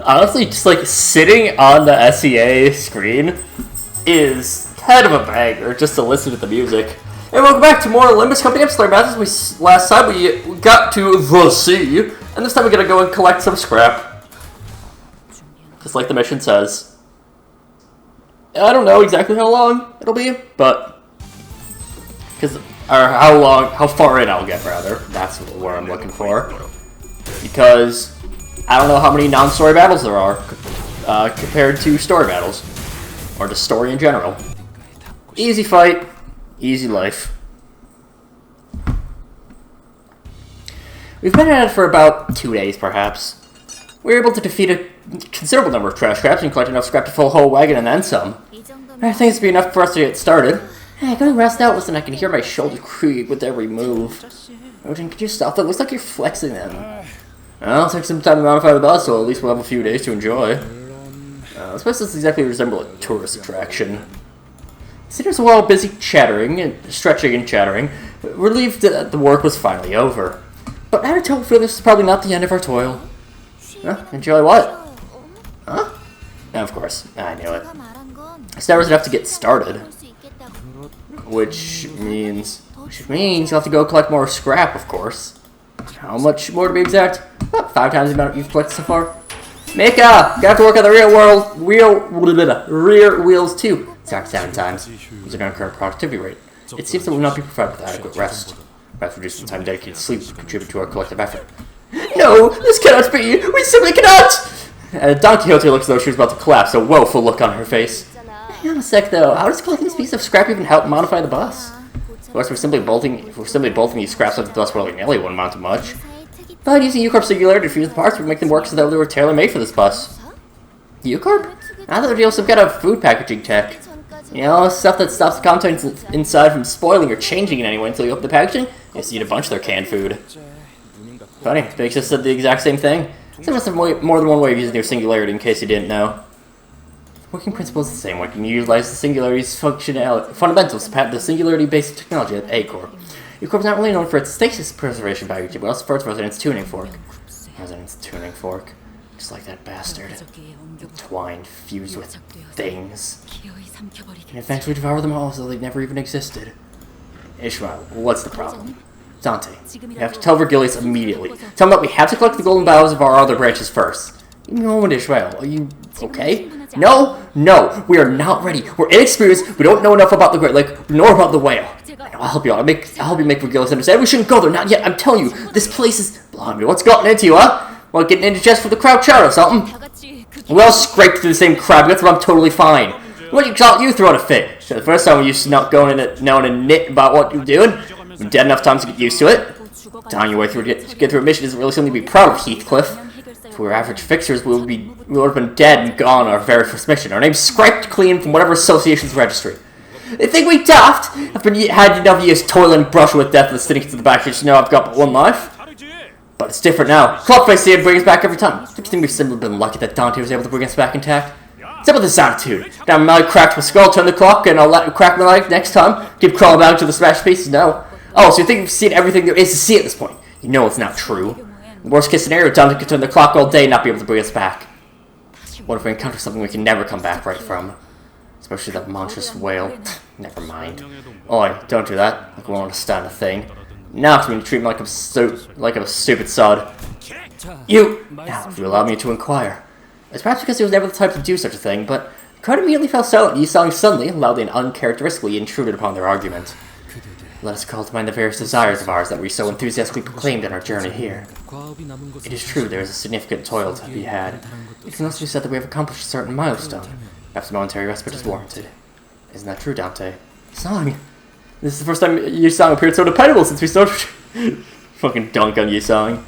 Honestly, just like sitting on the SEA screen is kind of a banger just to listen to the music. And welcome back to more Limbus Company. I'm SlayerMathis. Last time we got to the sea, and this time we're gonna go and collect some scrap. Just like the mission says. I don't know exactly how long it'll be, but how far in I'll get, rather. That's what I'm looking for. Because I don't know how many non-story battles there are compared to story battles, or just story in general. Easy fight, easy life. We've been at it for about 2 days, perhaps. We were able to defeat a considerable number of trash traps and collect enough scrap to fill a whole wagon and then some. I think this will be enough for us to get started. Hey, I gotta rest out. Listen, I can hear my shoulders creak with every move. Odin, could you stop that? Looks like you're flexing them. I'll take some time to modify the bus, so at least we'll have a few days to enjoy. This place doesn't exactly resemble a tourist attraction. Sitters were all busy chattering, and stretching and chattering, relieved that the work was finally over. But I had a total feeling this is probably not the end of our toil. Huh? Enjoy what? Huh? No, of course. I knew it. That was enough to get started. Which means you'll have to go collect more scrap, of course. How much more to be exact? About 5 times the amount you've collected so far. Mika! You have to work on the rear wheels too. Exact 7 times. Those are our current productivity rate. It seems that we will not be provided with adequate rest. Perhaps reduce the time dedicated to sleep to contribute to our collective effort. No! This cannot be! We simply cannot! Don Quixote looks as though she was about to collapse, a woeful look on her face. Hang on a sec though, how does collecting this piece of scrap even help modify the bus? Of course, if we're simply bolting these scraps onto the bus willy-nilly, it wouldn't amount to much. But using U-Corp Singularity to fuse the parts would make them work so that they were tailor-made for this bus. U-Corp? I thought they were some kind of food packaging tech. You know, stuff that stops the contents inside from spoiling or changing in any way until you open the packaging. You just eat a bunch of their canned food. Funny, they just said the exact same thing. There must have more than one way of using their Singularity in case you didn't know. The working principle is the same. We can utilize the Singularity's fundamentals to patent the Singularity-based technology at A-Corp. U-Corp is not only known for its stasis preservation packaging, but also for its Resonance Tuning Fork. Resonance Tuning Fork. Just like that bastard. Twined, fused with things. And eventually devour them all as though they never even existed. Ishmael, what's the problem? Dante, you have to tell Virgilius immediately. Tell him that we have to collect the golden boughs of our other branches first. Give me a moment, Ishmael. Are you okay? No, we are not ready. We're inexperienced. We don't know enough about the Great Lake, nor about the whale. I'll help you out. I'll help you make Virgilius understand. We shouldn't go there. Not yet. I'm telling you, this place is... Blimey, what's gotten into you, huh? Well, getting into just for the crouch out or something? We all scraped through the same crab guts, but I'm totally fine. What you thought you throwing a fit? So the first time we used to not going in knowing a nit about what you're doing. You've dead enough time to get used to it. Dying your way through to get through a mission isn't really something to be proud of, Heathcliff. If we were average fixers, we would have been dead and gone on our very first mission. Our names scraped clean from whatever association's registry. They think we daft. I've had enough years toiling and brushing with death and sitting to the back just to know I've got but one life. But it's different now. Clockface here brings us back every time. Don't you think we've simply been lucky that Dante was able to bring us back intact? What's up with this attitude? Now Mally cracked my skull, turn the clock, and I'll let you crack my leg next time. Keep crawling back to the smashed pieces? No. Oh, so you think we've seen everything there is to see at this point? You know it's not true. Worst case scenario, Dante could turn the clock all day and not be able to bring us back. What if we encounter something we can never come back right from? Especially that monstrous whale. Never mind. Oi, don't do that. Like we won't understand a thing. Now it's going to treat me like a stupid sod. You! Now, if you allow me to inquire. It's perhaps because he was never the type to do such a thing, but the crowd immediately fell silent. Yisong suddenly, loudly and uncharacteristically intruded upon their argument. Let us call to mind the various desires of ours that we so enthusiastically proclaimed on our journey here. It is true there is a significant toil to be had. It can also be said that we have accomplished a certain milestone. Perhaps a momentary respite is warranted. Isn't that true, Dante? Song! This is the first time Yisong appeared so dependable since we started. Fucking dunk on Yisong.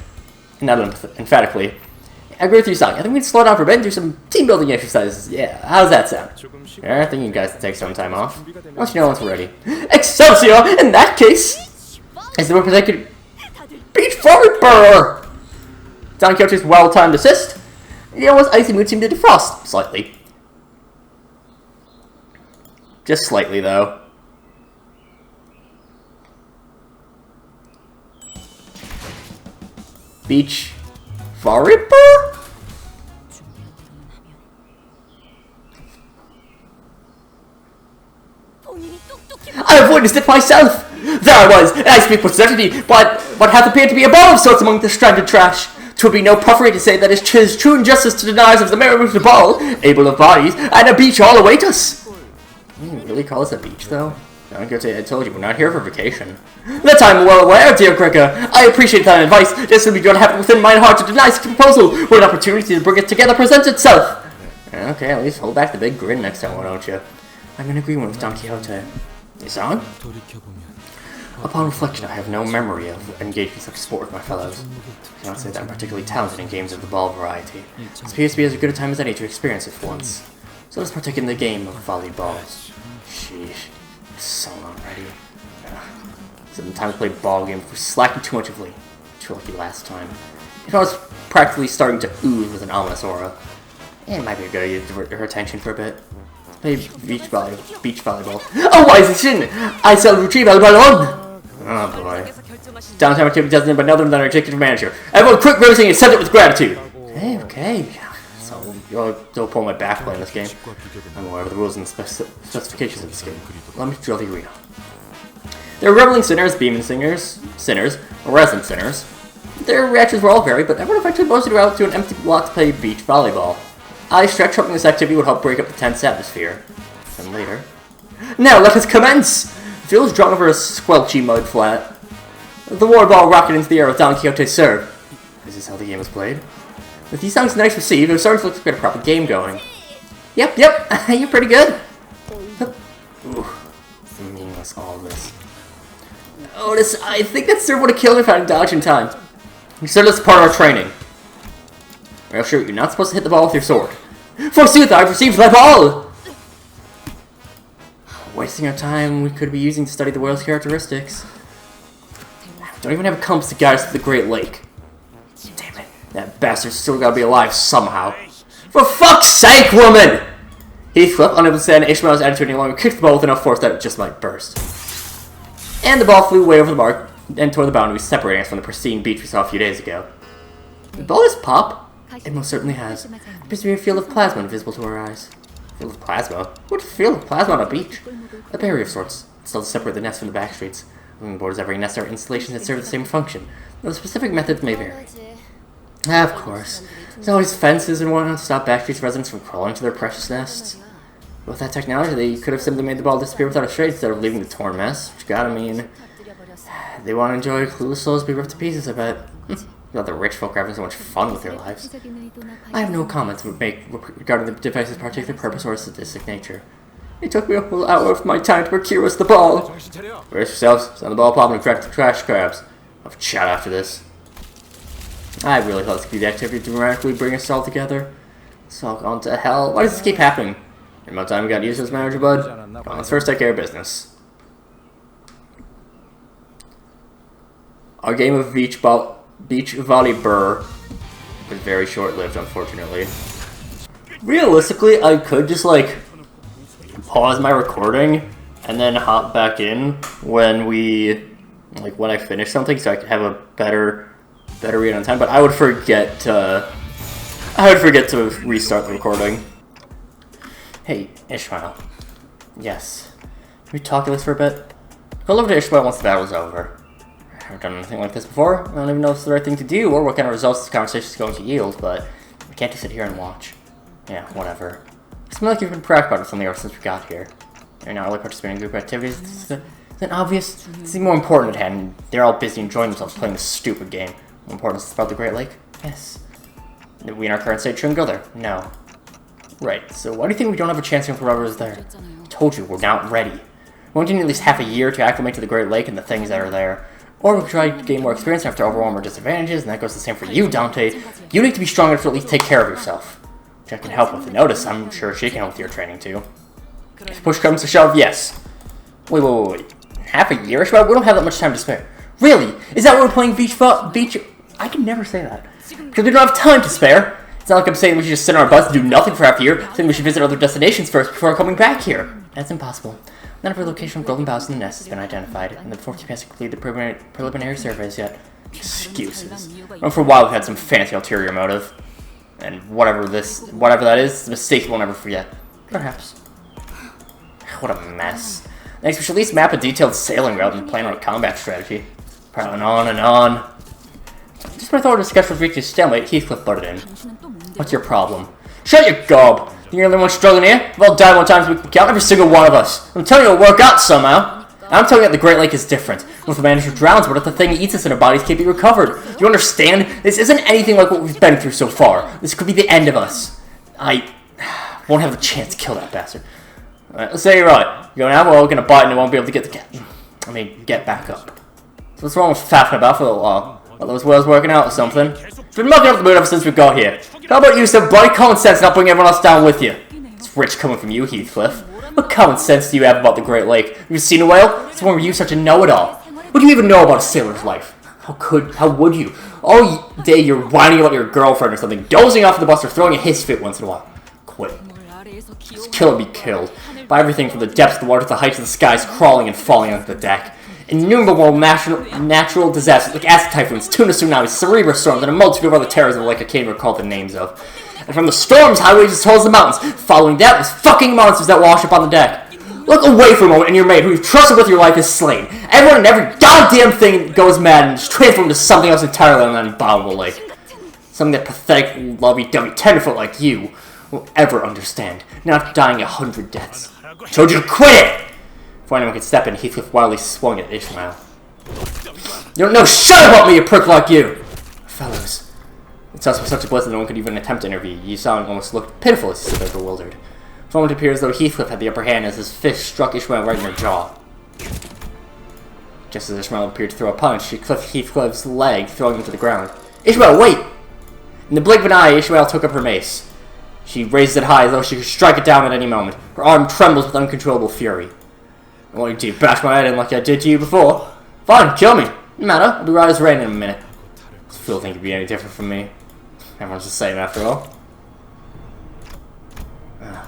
Not emphatically. I agree with Yisong. I think we can slow down for a bit and do some team building exercises. Yeah, how does that sound? Yeah, I think you guys can take some time off. I'll let you know once we're ready. Excelsior! In that case, is the weapon I could beat forward burr! Don Quixote's well-timed assist. The almost icy mood seemed to defrost slightly. Just slightly, though. Beach Far Ripper? I have witnessed it myself! There I was, and I speak with certainty, but what hath appeared to be a ball of sorts among the stranded trash. 'Twould be no puffery to say that it is true injustice to deny us of the merit of a ball, able of bodies, and a beach all await us. You really call us a beach, though? I told you, we're not here for vacation. That I'm well aware, dear Gregor. I appreciate that advice. This would be don't have it within my heart to deny such a proposal, when an opportunity to bring it together presents itself. Okay, at least hold back the big grin next time, why don't you? I'm in agreement with Don Quixote. Is on? Upon reflection, I have no memory of engaging in such sport with my fellows. I cannot say that I'm particularly talented in games of the ball variety. This appears to be as good a time as any to experience it for once. So let's partake in the game of volleyballs. Sheesh. So not ready. So the time to play ball game, we're slacking too much of late. Too lucky last time. It was practically starting to ooze with an ominous aura. It might be a good idea to divert her attention for a bit. Play beach volleyball. Oh, why is it shouldn't? I shall retrieve el ballon! Oh boy. Downtime activity doesn't but another than our executive manager. Everyone quick racing and send it with gratitude! Okay. So, you'll pull my back playing this game. I'm aware of the rules and specifications of this game. Let me drill the arena. There are reveling sinners, beaming sinners, resident sinners. Their reactions were all varied, but everyone eventually boasted out to an empty block to play beach volleyball. I stretched hoping this activity would help break up the tense atmosphere. Then later... Now let us commence! The field is drawn over a squelchy mud flat. The war ball rocketed into the air with Don Quixote's serve. Is this how the game was played? With these songs nice received, it was starting to look like we had a proper game going. Yep, you're pretty good. Ooh, it's meaningless, all of this. Otis, I think that serve would have killed me if I hadn't dodged in time. You said that's part of our training. I'll shoot, you're not supposed to hit the ball with your sword. Forsooth, I've received my ball! Wasting our time we could be using to study the whale's characteristics. Don't even have a compass to guide us to the Great Lake. Damn it, that bastard's still gotta be alive somehow. For fuck's sake, woman! Heathcliff, unable to stand Ishmael's attitude any longer, kicked the ball with enough force that it just might burst. And the ball flew way over the mark and toward the boundary, separating us from the pristine beach we saw a few days ago. Did the ball just pop? It most certainly has. There appears to be a field of plasma invisible to our eyes. Field of plasma? What's a field of plasma on a beach? A barrier of sorts, still to separate the nest from the back streets. Along borders every nest are installations that serve the same function, though the specific methods may vary. Of course. There's always fences and whatnot to stop backstreets residents from crawling to their precious nests. But with that technology, they could have simply made the ball disappear without a trace instead of leaving the torn mess, which gotta mean... They want to enjoy clueless souls be ripped to pieces, I bet. Not the rich folk are having so much fun with their lives. I have no comments to make regarding the device's particular purpose or sadistic nature. It took me a whole hour of my time to procure us the ball. Brace yourselves, send the ball pop and direct the trash crabs. I'll have a chat after this. I really thought this could be the activity to dramatically bring us all together. It's all gone to hell. Why does this keep happening? In my time we got used as manager, bud. Come on, let's first take care of business. Our game of beach volleyball was very short-lived, unfortunately. Realistically, I could just, like, pause my recording and then hop back in when when I finish something so I could have a better read on time, but I would forget to restart the recording. Hey, Ishmael. Yes. Can we talk to this for a bit? Go over to Ishmael once the battle's over. I haven't done anything like this before. I don't even know if it's the right thing to do or what kind of results this conversation is going to yield, but we can't just sit here and watch. Yeah, whatever. It's not like you've been proactive about something ever since we got here. You're not really participating in group activities. Is that obvious? It's more important at hand. They're all busy enjoying themselves playing this stupid game. More important is about the Great Lake? Yes. We in our current state shouldn't go there? No. Right, so why do you think we don't have a chance if whoever is there? I told you, we're not ready. We need at least half a year to acclimate to the Great Lake and the things that are there. Or we could try to gain more experience after overwhelm our disadvantages, and that goes the same for you, Dante. You need to be strong enough to at least take care of yourself. Which I can help with. Notice, I'm sure she can help with your training, too. If push comes to shove, yes. Wait. Half a year? We don't have that much time to spare. Really? Is that why we're playing beach? I can never say that. Because we don't have time to spare. It's not like I'm saying we should just sit on our butts and do nothing for half a year. I'm saying we should visit other destinations first before coming back here. That's impossible. None of our location of golden boughs in the nest has been identified, and the 14 has completed the preliminary surveys yet. Excuses. Well, for a while we've had some fancy ulterior motive. And whatever that is, it's a mistake we'll never forget. Perhaps. What a mess. Next, we should at least map a detailed sailing route and plan on a combat strategy. Prattling on and on. Just when I thought it was scheduled for reaching stalemate, Heathcliff butted in. What's your problem? Shut your gob! You're the only one struggling here? We've all died more times than we can count, every single one of us. I'm telling you it'll work out somehow. And I'm telling you that the Great Lake is different. What if the manager drowns? What if the thing eats us and our bodies can't be recovered? Do you understand? This isn't anything like what we've been through so far. This could be the end of us. I won't have the chance to kill that bastard. Alright, let's say you're right. You go now, well, we're gonna bite and we won't be able to get get back up. So what's wrong with faffing about for a little while? Are those whales working out or something? We've been mucking up the mood ever since we got here. How about you some bloody common sense and not bring everyone else down with you? It's rich coming from you, Heathcliff. What common sense do you have about the Great Lake? Have you seen a whale? It's one where you such a know-it-all. What do you even know about a sailor's life? How would you? All day you're whining about your girlfriend or something, dozing off the bus or throwing a hiss fit once in a while. Quit. Just kill or be killed. By everything from the depths of the water to the heights of the skies, crawling and falling onto the deck. Innumerable natural disasters like acid typhoons, tuna tsunamis, cerebral storms, and a multitude of other terrors of the lake I can't even recall the names of. And from the storms, high waves as tall as the mountains, following that was fucking monsters that wash up on the deck. Look away for a moment and your mate, who you've trusted with your life, is slain. Everyone and every goddamn thing goes mad and is transformed into something else entirely on that abominable lake. Something that pathetic, lovey-dovey tenderfoot like you will ever understand. Not dying 100 deaths. I told you to quit it! Before anyone could step in, Heathcliff wildly swung at Ishmael. You don't know shit about me, you prick like you! Fellows. It was such a bliss that no one could even attempt to intervene. Yi Sang almost looked pitiful as he stood there bewildered. For a moment it appeared as though Heathcliff had the upper hand as his fist struck Ishmael right in the jaw. Just as Ishmael appeared to throw a punch, he clipped Heathcliff's leg, throwing him to the ground. Ishmael, wait! In the blink of an eye, Ishmael took up her mace. She raised it high as though she could strike it down at any moment. Her arm trembles with uncontrollable fury. I want you to bash my head in like I did to you before. Fine, kill me. No matter, I'll be right as rain in a minute. Does Phil think you'd be any different from me? Everyone's the same after all. I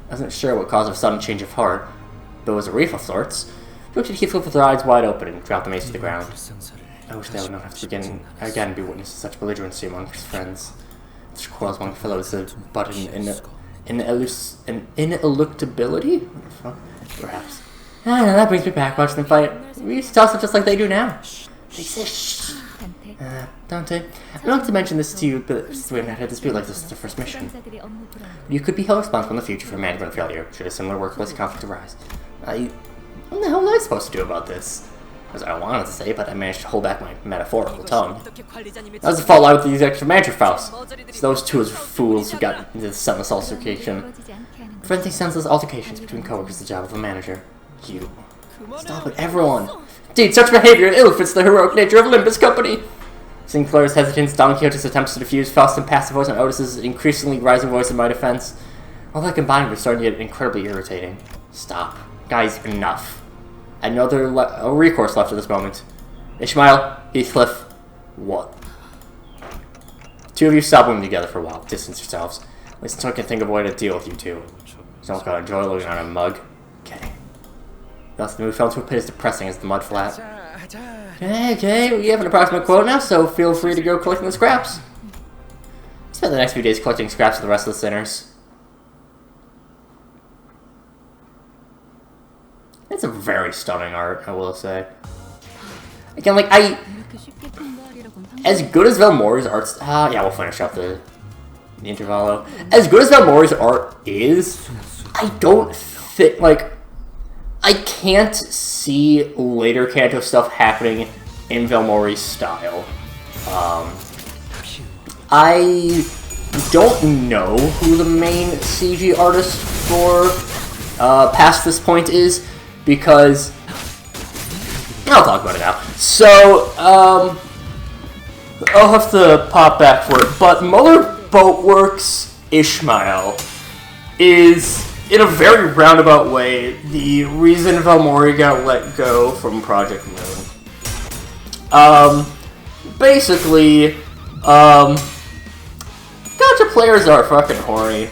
wasn't sure what caused a sudden change of heart, though it was a reef of sorts. She looked at Heathcliff with her eyes wide open and dropped the mace to the ground. I wish they would not have to again be witness to such belligerency among his friends. Such quarrels among fellows, but an ineluctability? Perhaps. That brings me back, watching them fight. We used to toss it just like they do now. They say shh. Dante, I don't have to mention this to you, but we haven't had a dispute like this since the first mission. You could be held responsible in the future for management failure, should a similar workplace conflict arise. What the hell was I supposed to do about this? As I wanted to say, but I managed to hold back my metaphorical tongue. That was the fault lie with the executive manager, Faust. It's those two as fools who got into the senseless altercation. Preventing senseless altercations between coworkers is the job of a manager. You. Stop it, everyone! Indeed, such behavior ill-fits the heroic nature of Limbus Company! Seeing Claire's hesitance, Don Quixote's attempts to diffuse Faust's passive voice and Otis's increasingly rising voice in my defense, all that combined was starting to get incredibly irritating. Stop. Guys, enough. I had no other recourse left at this moment. Ishmael, Heathcliff, what? Two of you stop working together for a while. Distance yourselves. At least until I can think of a way to deal with you two. Someone's gotta enjoy looking on a mug. Okay. Thus, the move fell to a pit as depressing as the mud flat. Okay, we have an approximate quote now, so feel free to go collecting the scraps. Spend the next few days collecting scraps for the rest of the sinners. It's a very stunning art, I will say. Again, like, as good as Valmori's art... yeah, we'll finish up the intervallo. As good as Valmori's art is, I don't think, like... I can't see later Kanto stuff happening in Valmori's style. I don't know who the main CG artist for past this point is, because I'll talk about it now. So, I'll have to pop back for it, but Muller Boatworks Ishmael is, in a very roundabout way, the reason Valmori got let go from Project Moon. Basically, gacha players are fucking horny,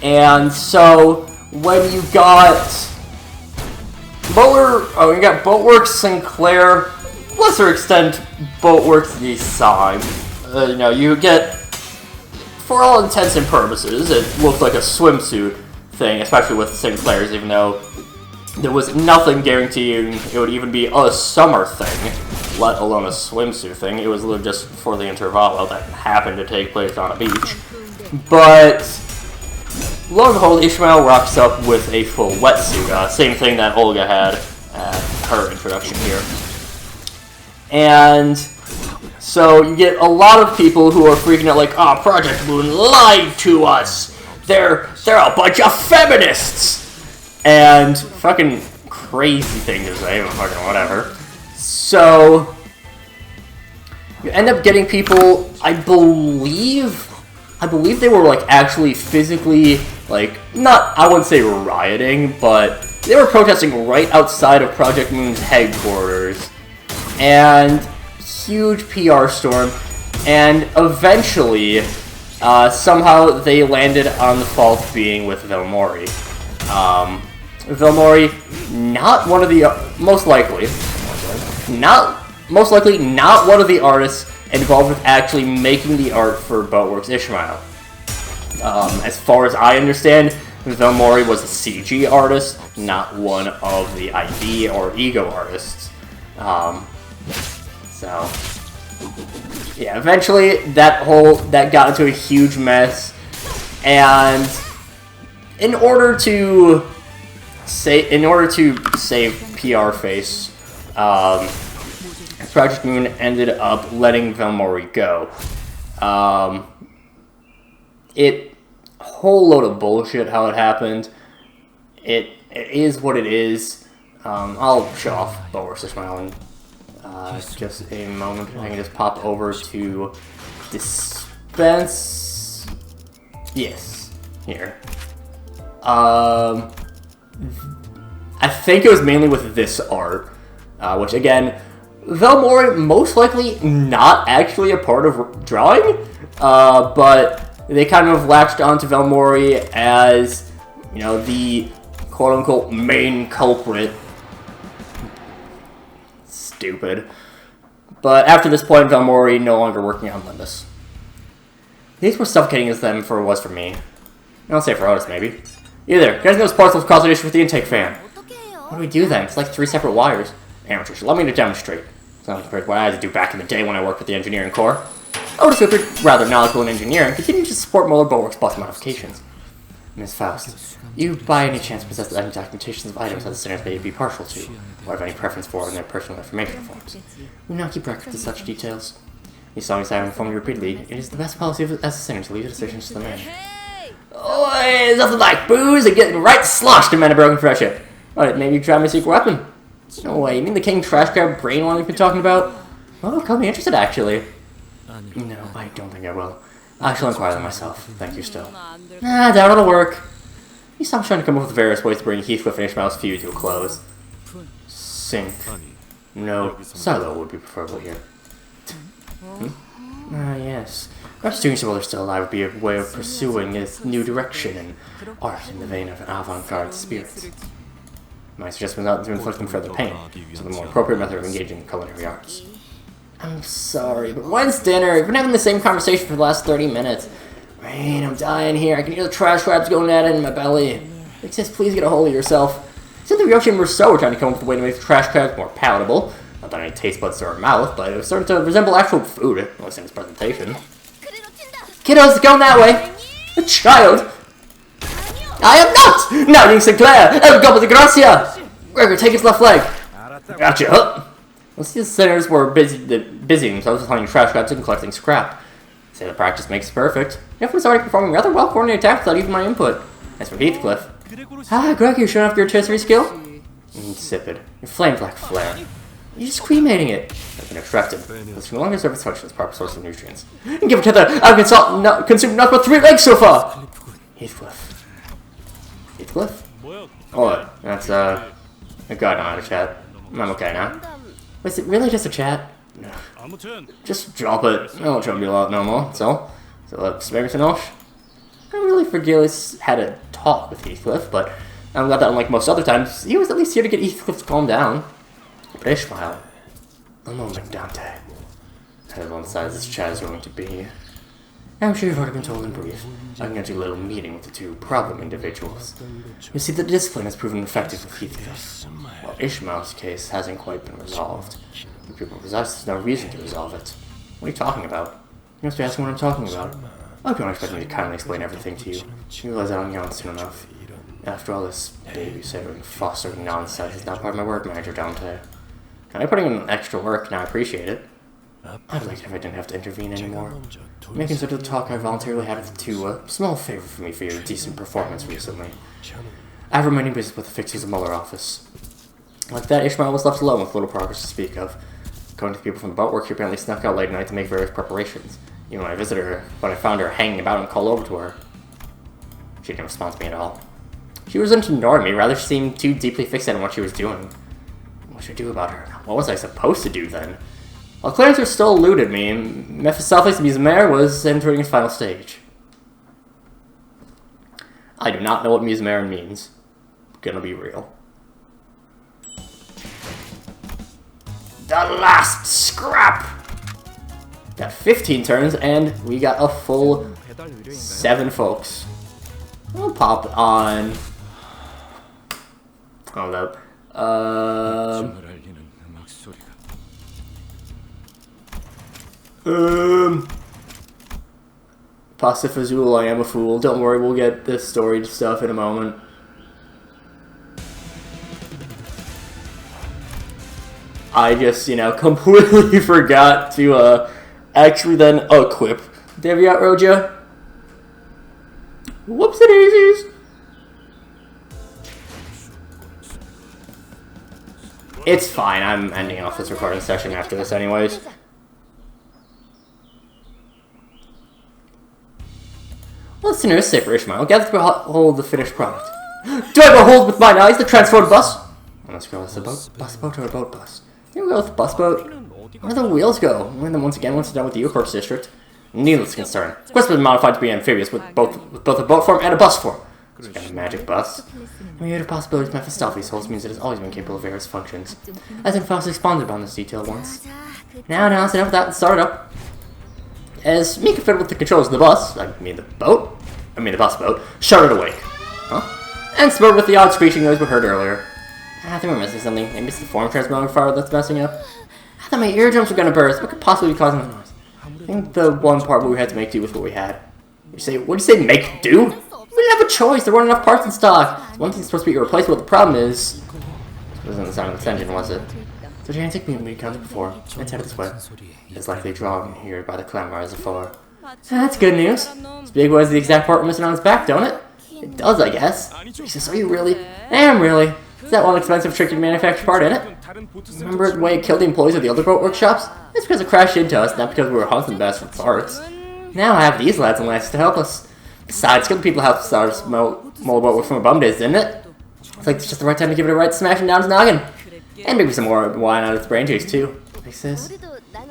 and so when you got you got Boatworks Sinclair, lesser extent Boatworks East Side. You know, you get, for all intents and purposes, it looked like a swimsuit thing, especially with Sinclairs, even though there was nothing guaranteeing it would even be a summer thing, let alone a swimsuit thing. It was literally just for the intervallo that happened to take place on a beach. But lo and behold, Ishmael rocks up with a full wetsuit, same thing that Olga had at her introduction here. And so you get a lot of people who are freaking out like, "Oh, Project Moon lied to us! They're a bunch of feminists!" And fucking crazy thing to say, but fucking whatever. So you end up getting people, I believe they were like actually physically, like, not, I wouldn't say rioting, but they were protesting right outside of Project Moon's headquarters. And huge PR storm, and eventually, somehow they landed on the fault being with Velmori. Velmori, not one of the, most likely not one of the artists involved with actually making the art for Boatworks Ishmael. As far as I understand, Velmori was a CG artist, not one of the ID or ego artists. So, yeah, eventually that got into a huge mess, and in order to save PR face, Project Moon ended up letting Velmori go. It a whole load of bullshit how it happened. It is what it is. I'll show off Boatworks Ishmael in just a moment. I can just pop over to dispense. Yes, here. I think it was mainly with this art, which again, Velmori most likely not actually a part of drawing, but they kind of latched onto Velmori as, you know, the quote-unquote main culprit. Stupid. But after this point, Velmori no longer working on Limbus. These were suffocating as them for was for me. I'll say for Otis, maybe. Either. Guys know those parcels caused an issue with the intake fan. What do we do then? It's like 3 separate wires. Amateurs, allow me to demonstrate. Sounds compared to what I had to do back in the day when I worked with the engineering corps. Otis, who appeared rather knowledgeable in engineering, continued to support Muller Boatworks' bus modifications. Miss Faust, you by any chance possess any documentations of items that the sinners may be partial to, or have any preference for in their personal information forms? We not keep records of such details. These songs I have informed you repeatedly. It is the best policy as a sinner to leave the decisions to the man. Oh, there's nothing like booze and getting right sloshed to mend a broken friendship. Alright, maybe you try my secret weapon. No way, you mean the king trash grab brain one we've been talking about? Well, I'll be interested actually. No, I don't think I will. I shall inquire them myself. Thank you still. Nah, doubt it'll work. He stopped trying to come up with various ways to bring Heathcliff and Ishmael's feud to a close. Sink. No, silo would be preferable here. Ah, yes. Perhaps doing so while they're still alive would be a way of pursuing this new direction in art in the vein of an avant-garde spirit. My suggestion was not to inflict them further pain, so the more appropriate method of engaging in culinary arts. I'm sorry, but when's dinner? We've been having the same conversation for the last 30 minutes. Rain, I'm dying here. I can hear the trash crabs going at it in my belly. It says, please get a hold of yourself. Since Yoshi and Rousseau were trying to come up with a way to make the trash crabs more palatable, not that any taste buds to our mouth, but it was starting to resemble actual food, at least in its presentation. Kiddos, going that way. A child? I am not! Now, Sinclair! El Gobble de Gracia! Gregor, take his left leg. Gotcha. Once the sinners were busying themselves with hunting trash crabs and collecting scrap. Say the practice makes perfect. Jeff was already performing rather well coordinated attacks without even my input. As for Heathcliff. Ah, Greg, you're showing off your artillery skill? Insipid. Your flame-black flare. You're just cremating it. I've been extracted. This can no longer serve its function as proper source of nutrients. And give it to the I've consumed not but 3 legs so far! Heathcliff. Heathcliff? Oh, that's, I got on out of chat. I'm okay now. Was it really just a chat? No. Just drop it. I won't try to be a lot no more, so let's maybe finish. I really forget had a talk with Heathcliff, but I'm glad that unlike most other times, he was at least here to get Heathcliff to calm down. But Ishmael, a moment, Dante. I don't know what size this chat is going to be. I'm sure you've already been told in brief. I'm going to do a little meeting with the two problem individuals. You see, the discipline has proven effective with Heathcliff, while Ishmael's case hasn't quite been resolved. The people possess, there's no reason to resolve it. What are you talking about? You must be asking what I'm talking about. I hope you don't expect me to kindly explain everything to you. You realize I'm young soon enough. After all this babysitting, fostering nonsense is now part of my work, Manager Dante. I'm putting in extra work, and I appreciate it. I'd like it if I didn't have to intervene anymore. May I consider the talk I voluntarily had with you a small favor for me for your decent performance recently. I have remaining business with the Fixers of Muller office. Like that, Ishmael was left alone with little progress to speak of. According to the people from the boatwork, he apparently snuck out late at night to make various preparations. Even when I found her hanging about and called over to her, she didn't respond to me at all. She wasn't ignoring me, rather she seemed too deeply fixated on what she was doing. What should I do about her? What was I supposed to do then? While clearances still eluded me, Mephistopheles Musmere was entering its final stage. I do not know what Musmere means. Gonna be real. The last scrap! Got 15 turns, and we got a full 7 folks. We'll pop on... Hold up. Pasifazul, I am a fool. Don't worry, we'll get this story stuff in a moment. I just, completely forgot to, actually then equip Deviat Roja. Whoopsie-daisies! It's fine, I'm ending off this recording session after this anyways. Listeners, say for Ishmael, gather to behold the finished product. Do I behold with mine eyes the transformed bus? Oh, let's go with the bus boat or a boat bus. Here we go with the bus boat. Where do the wheels go? When them once again once done with the U-Corps district. Needless concern. The quest has been modified to be amphibious with both a boat form and a bus form. It's got a magic bus. Myriad of possibilities Mephistopheles holds means it has always been capable of various functions. As in Faust expounded upon this detail once. Now, let's enough of that and start it up. As me configured with the controls of the bus, the bus boat, shuddered awake. Huh? And spurred with the odd screeching noise we heard earlier. I think we're missing something. Maybe it's the form transmogrifier that's messing up. I thought my eardrums were gonna burst. What could possibly be causing the noise? I think the one part where we had to make do with what we had. What'd you say, make do? We didn't have a choice. There weren't enough parts in stock. One thing's supposed to be irreplaceable. The problem is... It wasn't the sound of its engine, was it? So Jan took me when we encountered before. It's headed this way. It's likely drawn here by the clamor as before. That's good news. This big was the exact part we're missing on its back, don't it? It does, I guess. Jesus, are you really? I am really. Is that one expensive tricky manufactured part in it? Remember the way it killed the employees of the other boat workshops? It's because it crashed into us, not because we were hunting best for parts. Now I have these lads and lasses to help us. Besides, good people helped start us mold boat from our bum days, didn't it? It's like it's just the right time to give it a right smashing down its noggin. And maybe some more wine out of its brain juice, too. Like this.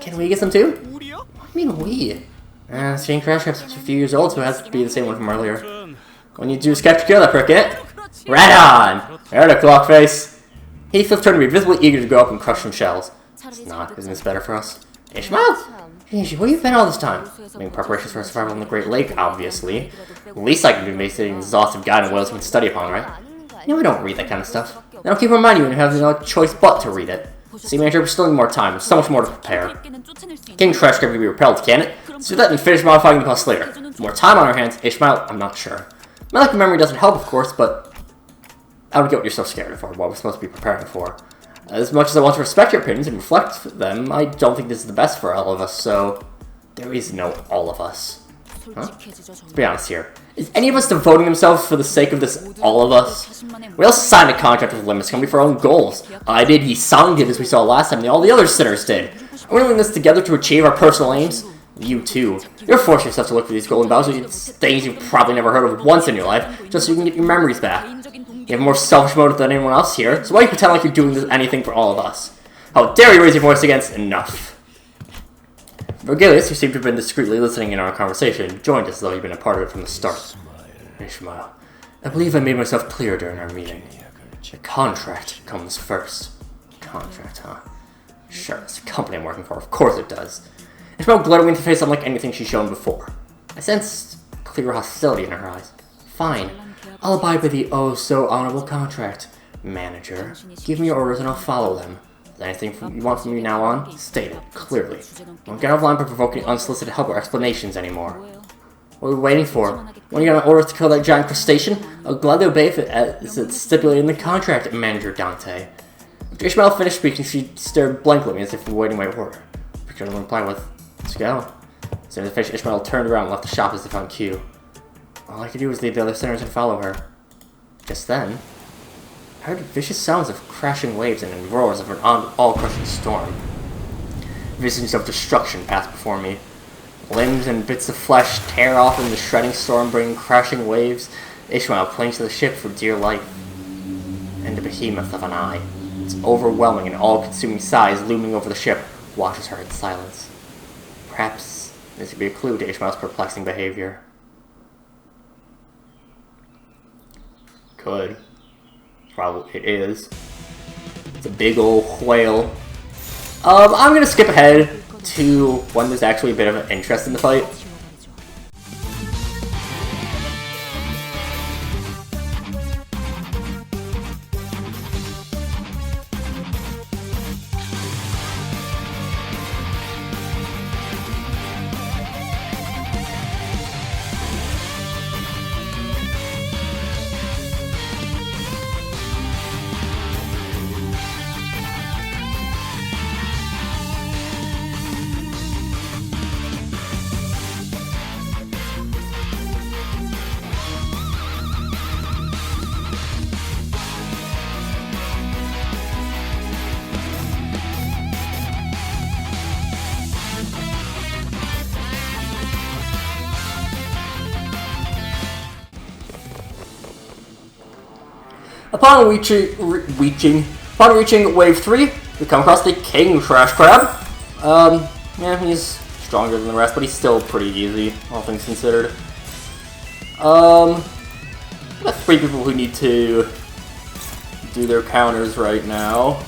Can we get some, too? What do you mean, we? This chain crash is a few years old, so it has to be the same one from earlier. When you do sketch kill that prick, innit? Right on! There the clock face. Heathcliff turned to be visibly eager to go up and crush some shells. It's not. Isn't this better for us? Ishmael? Hey, where have you been all this time? Making preparations for survival on the Great Lake, obviously. The least I can do is an exhaustive guide on whales we can study upon, right? You know, we don't read that kind of stuff. Now keep reminding you when you have no choice but to read it. See, Manager, we're still need more time. There's so much more to prepare. Getting trash can be repelled, can it? Let's do that and finish modifying the bus later. With more time on our hands, Ishmael, I'm not sure. My lack of memory doesn't help, of course, but I don't get what you're so scared of or what we're supposed to be preparing for. As much as I want to respect your opinions and reflect them, I don't think this is the best for all of us, so there is no all of us. Huh? Let's be honest here. Is any of us devoting themselves for the sake of this all of us? We all signed a contract with Limbus Company for our own goals. I did, Yisang did, as we saw last time, and all the other sinners did. Are we doing this together to achieve our personal aims? You too. You're forcing yourself to look for these golden battles, things you've probably never heard of once in your life, just so you can get your memories back. You have a more selfish motive than anyone else here, so why do you pretend like you're doing anything for all of us? How dare you raise your voice against enough? Vergilius, who seemed to have been discreetly listening in our conversation, joined us as though he'd been a part of it from the start. Ishmael, I believe I made myself clear during our meeting. The contract comes first. Contract, huh? Sure, it's the company I'm working for. Of course it does. Ishmael glared me in the face unlike anything she's shown before. I sensed clear hostility in her eyes. Fine. I'll abide by the oh-so-honorable contract. Manager, give me your orders and I'll follow them. Is there anything you want from me now on? State it, clearly. Don't get off line by provoking unsolicited help or explanations anymore. What are we waiting for? When are you gonna order us to kill that giant crustacean? I'll gladly obey if it's stipulated in the contract, Manager Dante. After Ishmael finished speaking, she stared blankly at me as if awaiting my order. Picture to reply with, let's go. As soon as I finished, Ishmael turned around and left the shop as if on cue. All I could do was leave the other sinners and follow her. Just then, I heard vicious sounds of crashing waves and roars of an all-crushing storm. Visions of destruction passed before me. Limbs and bits of flesh tear off in the shredding storm, bringing crashing waves. Ishmael clings to the ship for dear life. And the behemoth of an eye, its overwhelming and all-consuming size looming over the ship, watches her in silence. Perhaps this could be a clue to Ishmael's perplexing behavior. Could. Probably it is. It's a big old whale. I'm gonna skip ahead to when there's actually a bit of an interest in the fight. Upon reaching Wave 3, we come across the King Trash Crab. Yeah, he's stronger than the rest, but he's still pretty easy, all things considered. We've got 3 people who need to do their counters right now.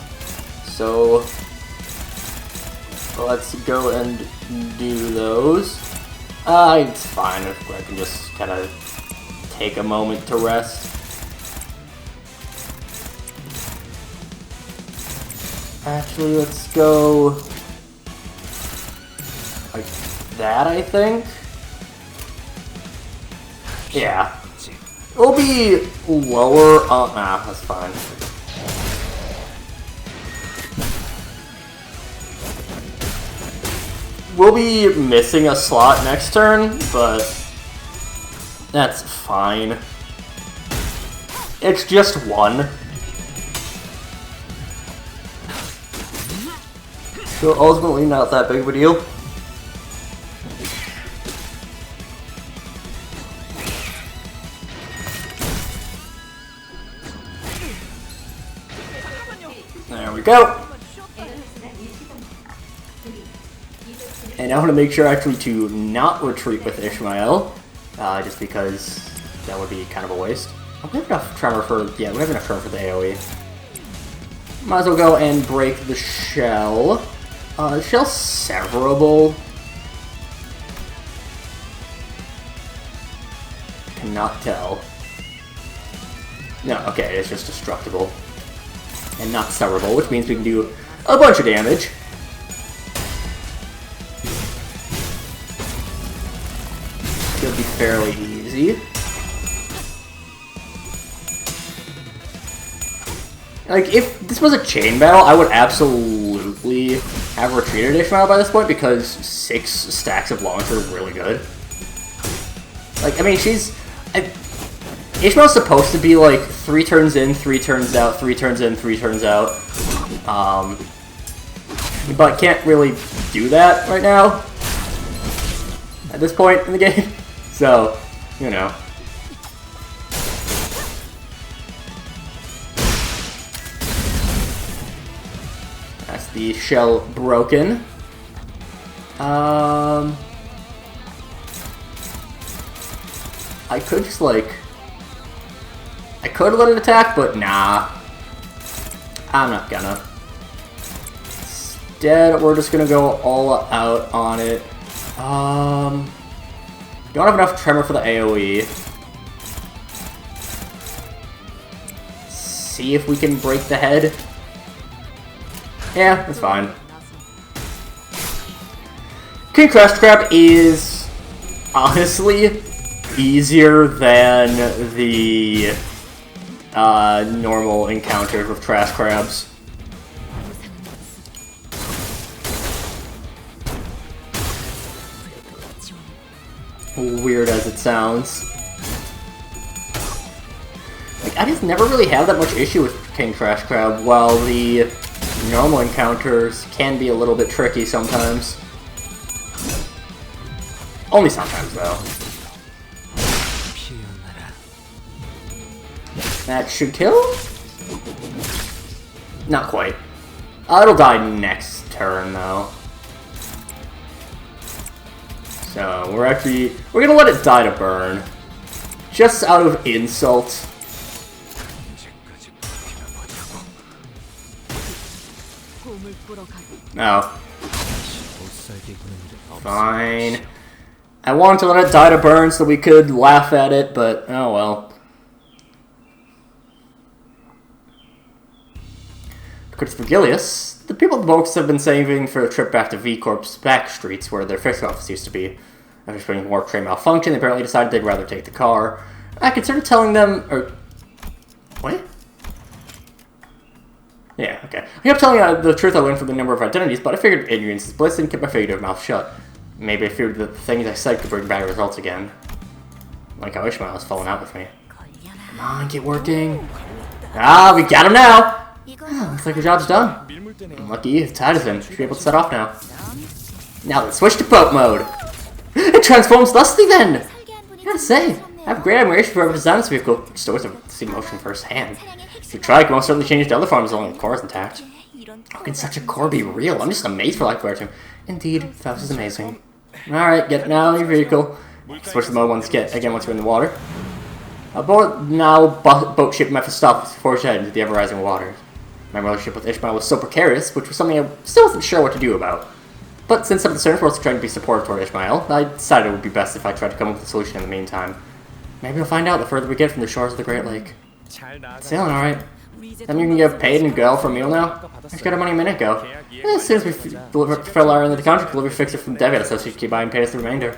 So, let's go and do those. It's fine if I can just kind of take a moment to rest. Actually, let's go like that, I think. Yeah. It'll be lower. Oh, nah, that's fine. We'll be missing a slot next turn, but that's fine. It's just 1. So ultimately not that big of a deal. There we go. And I want to make sure actually to not retreat with Ishmael, just because that would be kind of a waste. Oh, we have enough tremor for, yeah, we have enough tremor for the AoE. Might as well go and break the shell. The shell's severable. Cannot tell. No, okay, it's just destructible. And not severable, which means we can do a bunch of damage. Should be fairly easy. Like, if this was a chain battle, I would absolutely have retreated Ishmael by this point, because 6 stacks of launcher is really good. Like, I mean, Ishmael's supposed to be, like, 3 turns in, 3 turns out, 3 turns in, 3 turns out. But can't really do that right now, at this point in the game. So, you know. That's the shell broken. I could just, like... I could let it attack, but nah. I'm not gonna. Instead, we're just gonna go all out on it. Don't have enough tremor for the AoE. See if we can break the head. Yeah, that's fine. King Crash Crab is honestly easier than the normal encounters with trash crabs. Weird as it sounds. Like, I just never really have that much issue with King Trash Crab, while the normal encounters can be a little bit tricky sometimes. Only sometimes, though. That should kill? Not quite. It'll die next turn, though. So, we're gonna let it die to burn. Just out of insult. No. Fine. I wanted to let it die to burn so we could laugh at it, but oh well. Because for Gilius, the people at the boats have been saving for a trip back to V-Corp's back streets where their fixed office used to be. After spending warp train malfunction, they apparently decided they'd rather take the car. I considered telling them, or... What? Yeah, okay. I kept telling the truth I learned from the number of identities, but I figured ignorance is bliss and kept my figurative mouth shut. Maybe I feared that the things I said could bring bad results again. Like how Ishmael has fallen out with me. Come on, get working. Ah, we got him now! Oh, looks like your job's done. Lucky you, it's tired of him. Should be able to set off now. Now let's switch to boat mode. It transforms thusly then! I gotta say, I have great admiration for whoever designed this vehicle. Just always have to see motion firsthand. If you try, you can most certainly change to other forms as long as the core is intact. How can such a core be real? I'm just amazed for lack of him. Indeed, Faust is amazing. Alright, get now in your vehicle. Switch the mode once you're in the water. Aboard now boat ship Mephistopheles before she headed into the ever-rising waters. My relationship with Ishmael was so precarious, which was something I still wasn't sure what to do about. But since some of the Cernus was trying to be supportive toward Ishmael, I decided it would be best if I tried to come up with a solution in the meantime. Maybe we'll find out the further we get from the shores of the Great Lake. Sailing alright. Then you can get paid and go for a meal now? I just got our money a minute ago. As soon as we fill our end of the contract, we'll be fixed it from Devitt, so she can buy and pay us the remainder.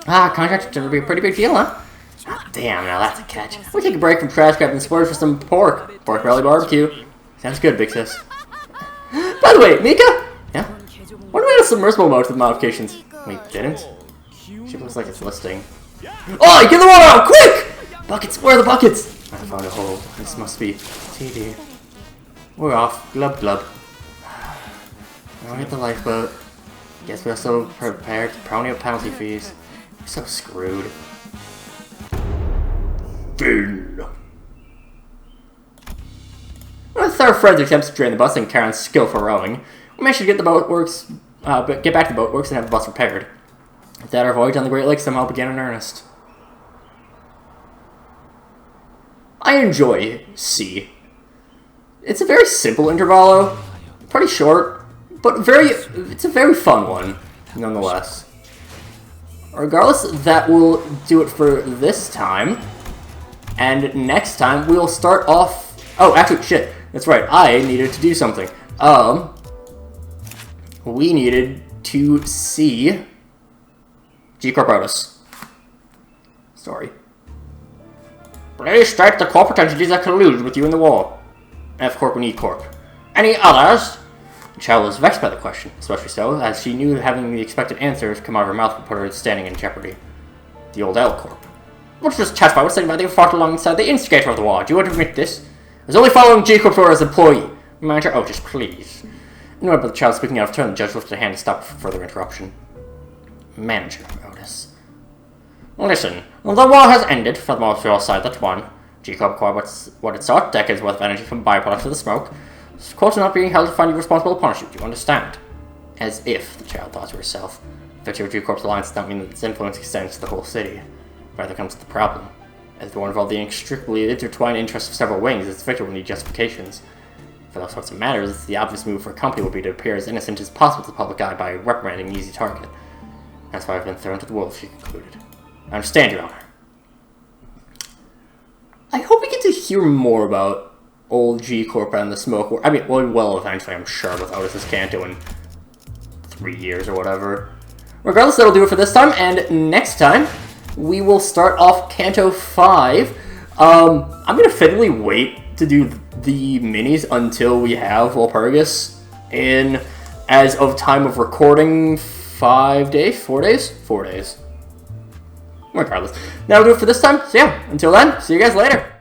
Ah, contract turned to be a pretty big deal, huh? Ah, damn, now that's a catch. We'll take a break from trash grab and splurge for some pork. Pork belly barbecue. Sounds good, big sis. By the way, Mika? Yeah? What about a submersible mode with modifications? We didn't? She looks like it's listing. Oh, get the water out, quick! Buckets, where are the buckets? I found a hole. This must be TV. We're off. Glub glub. Now we hit the lifeboat. Guess we're so prepared to pony up penalty fees. We're so screwed. With our friends' attempts to drain the bus and Karen's skill for rowing, we managed to get the boatworks, get back to the boatworks and have the bus repaired. With that, our voyage on the Great Lakes somehow began in earnest. I enjoy C. It's a very simple intervallo, pretty short, but it's a very fun one, nonetheless. Regardless, that will do it for this time. And next time, we'll start off... Oh, actually, shit. That's right. I needed to do something. We needed to see... G. Corporatus. Sorry. Please strike the corporate entities that collude with you in the war. F Corp and E Corp. Any others? The child was vexed by the question, especially so, as she knew having the expected answers come out of her mouth would put her standing in jeopardy. The old L Corp. What's this testify was saying about they fought alongside the instigator of the war? Do you want to admit this? I was only following G Corp as employee. Manager Otis, please. No, but the child speaking out of turn, the judge lifted a hand to stop further interruption. Manager Otis. Listen, the war has ended, for the most your side that won. G-Corp acquired what it sought, decades worth of energy from byproducts of the smoke. Courts are not being held to find you responsible to punish you, do you understand? As if, the child thought to herself. Victory of G-Corp's alliance does not mean that its influence extends to the whole city. Rather comes to the problem. As the one involved the inextricably intertwined interests of several wings, its victory will need justifications. For those sorts of matters, the obvious move for a company would be to appear as innocent as possible to the public eye by reprimanding an easy target. That's why I've been thrown to the wolves, she concluded. I understand, Your Honor. I hope we get to hear more about old G-Corp and the smoke war. I mean, well, eventually, I'm sure, with Otis's Canto in 3 years or whatever. Regardless, that'll do it for this time, and next time, we will start off Canto 5. I'm going to fiddly wait to do the minis until we have Walpurgis in, as of time of recording, 5 days? 4 days? 4 days. Regardless. That'll do it for this time. So yeah, until then, see you guys later.